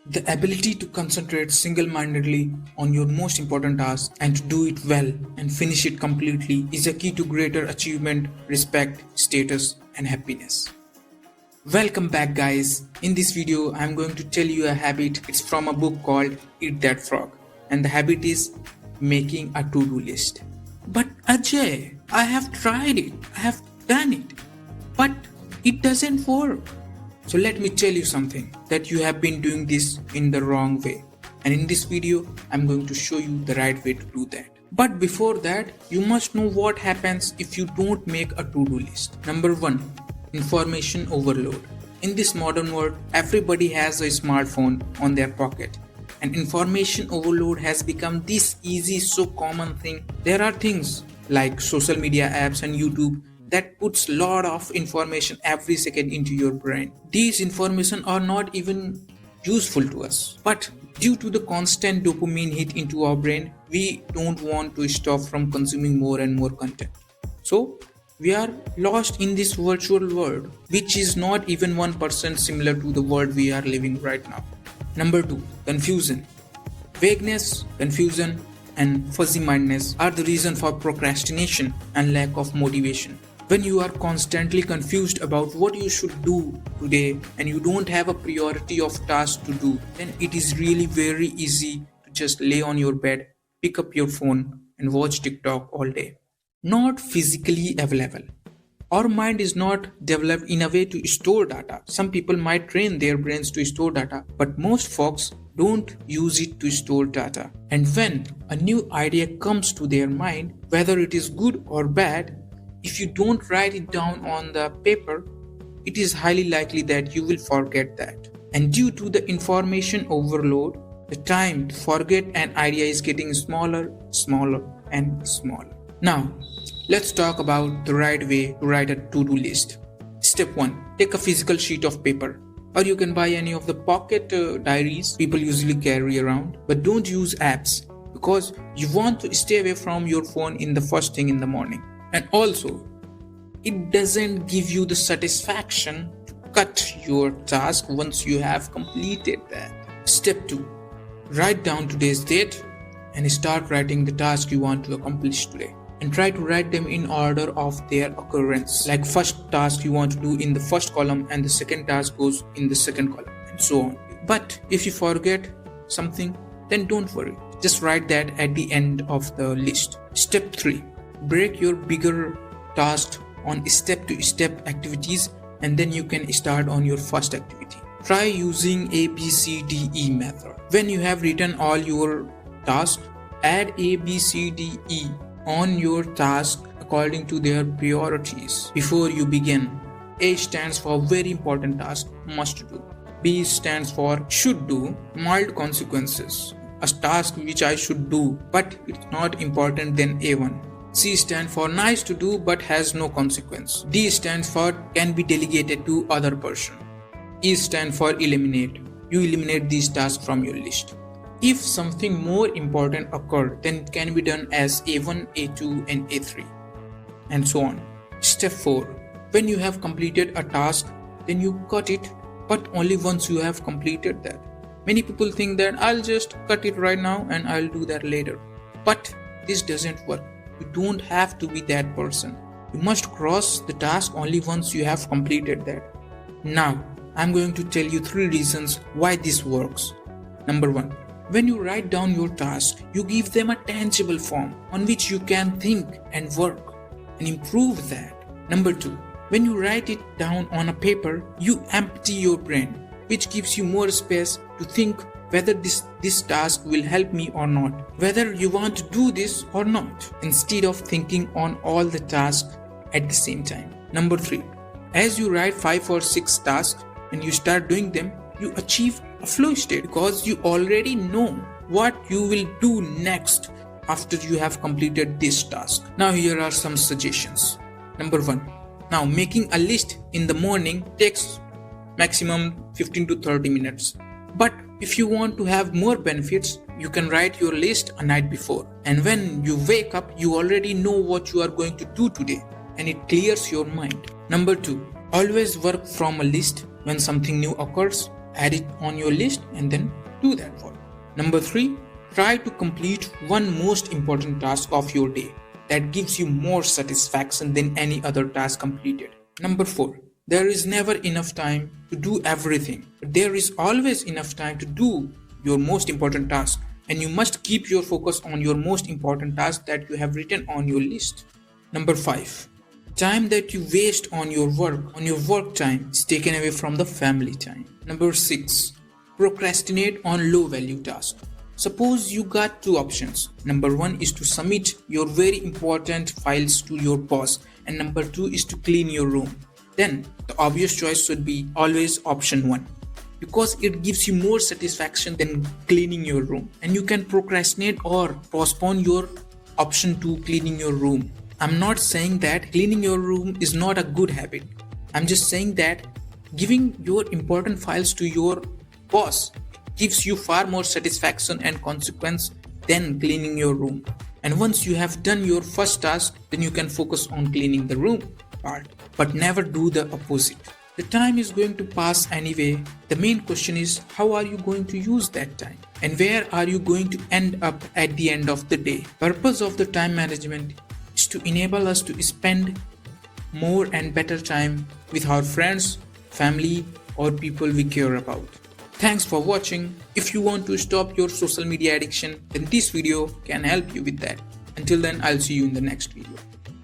The ability to concentrate single-mindedly on your most important task and to do it well and finish it completely is a key to greater achievement, respect, status, and happiness. Welcome back, guys. In this video, I'm going to tell you a habit. It's from a book called Eat That Frog, and the habit is making a to-do list. But Ajay, I have tried it, I have done it, but it doesn't work. So let me tell you something, that you have been doing this in the wrong way. And in this video, I'm going to show you the right way to do that. But before that, you must know what happens if you don't make a to-do list. Number 1, information overload. In this modern world, everybody has a smartphone on their pocket. And information overload has become this easy, so common thing. There are things like social media apps and YouTube that puts lot of information every second into your brain. These information are not even useful to us, but due to the constant dopamine hit into our brain, we don't want to stop from consuming more and more content. So we are lost in this virtual world, which is not even 1% similar to the world we are living right now. Number 2, confusion. Vagueness, confusion, and fuzzy-mindedness are the reason for procrastination and lack of motivation. When you are constantly confused about what you should do today and you don't have a priority of tasks to do, then it is really very easy to just lay on your bed, pick up your phone and watch TikTok all day. Not physically available. Our mind is not developed in a way to store data. Some people might train their brains to store data, but most folks don't use it to store data. And when a new idea comes to their mind, whether it is good or bad, if you don't write it down on the paper, it is highly likely that you will forget that. And due to the information overload, the time to forget an idea is getting smaller, smaller, and smaller. Now, let's talk about the right way to write a to-do list. Step 1. Take a physical sheet of paper, or you can buy any of the pocket diaries people usually carry around. But don't use apps, because you want to stay away from your phone in the first thing in the morning. And also, it doesn't give you the satisfaction to cut your task once you have completed that. Step 2. Write down today's date and start writing the task you want to accomplish today. And try to write them in order of their occurrence. Like first task you want to do in the first column and the second task goes in the second column, and so on. But if you forget something, then don't worry. Just write that at the end of the list. Step 3. Break your bigger tasks on step-to-step activities, and then you can start on your first activity. Try using ABCDE method. When you have written all your tasks, add ABCDE on your task according to their priorities before you begin. A stands for very important task, must do. B stands for should do, mild consequences, a task which I should do but it's not important, then A1. C stands for nice to do but has no consequence. D stands for can be delegated to other person. E stands for eliminate. You eliminate these tasks from your list. If something more important occurred, then it can be done as A1, A2 and A3 and so on. Step 4. When you have completed a task, then you cut it, but only once you have completed that. Many people think that I'll just cut it right now and I'll do that later. But this doesn't work. You don't have to be that person. You must cross the task only once you have completed that. Now, I'm going to tell you 3 reasons why this works. Number 1. When you write down your task, you give them a tangible form on which you can think and work and improve that. Number 2. When you write it down on a paper, you empty your brain, which gives you more space to think whether this task will help me or not, whether you want to do this or not, instead of thinking on all the tasks at the same time. Number 3. As you write 5 or 6 tasks and you start doing them, you achieve a flow state because you already know what you will do next after you have completed this task. Now here are some suggestions. Number 1. Now making a list in the morning takes maximum 15 to 30 minutes. But if you want to have more benefits, you can write your list a night before. And when you wake up, you already know what you are going to do today and it clears your mind. Number 2. Always work from a list. When something new occurs, add it on your list and then do that work. Number 3, try to complete one most important task of your day that gives you more satisfaction than any other task completed. Number 4, there is never enough time to do everything, but there is always enough time to do your most important task, and you must keep your focus on your most important task that you have written on your list. Number 5, time that you waste on your work time is taken away from the family time. Number 6, procrastinate on low value tasks. Suppose you got 2 options. Number 1 is to submit your very important files to your boss, and number 2 is to clean your room. Then the obvious choice should be always option 1, because it gives you more satisfaction than cleaning your room, and you can procrastinate or postpone your option 2, cleaning your room. I'm not saying that cleaning your room is not a good habit. I'm just saying that giving your important files to your boss gives you far more satisfaction and consequence than cleaning your room. And once you have done your first task, then you can focus on cleaning the room part, but never do the opposite. The time is going to pass anyway. The main question is, how are you going to use that time? And where are you going to end up at the end of the day? Purpose of the time management is to enable us to spend more and better time with our friends, family, or people we care about. Thanks for watching. If you want to stop your social media addiction, then this video can help you with that. Until then, I'll see you in the next video.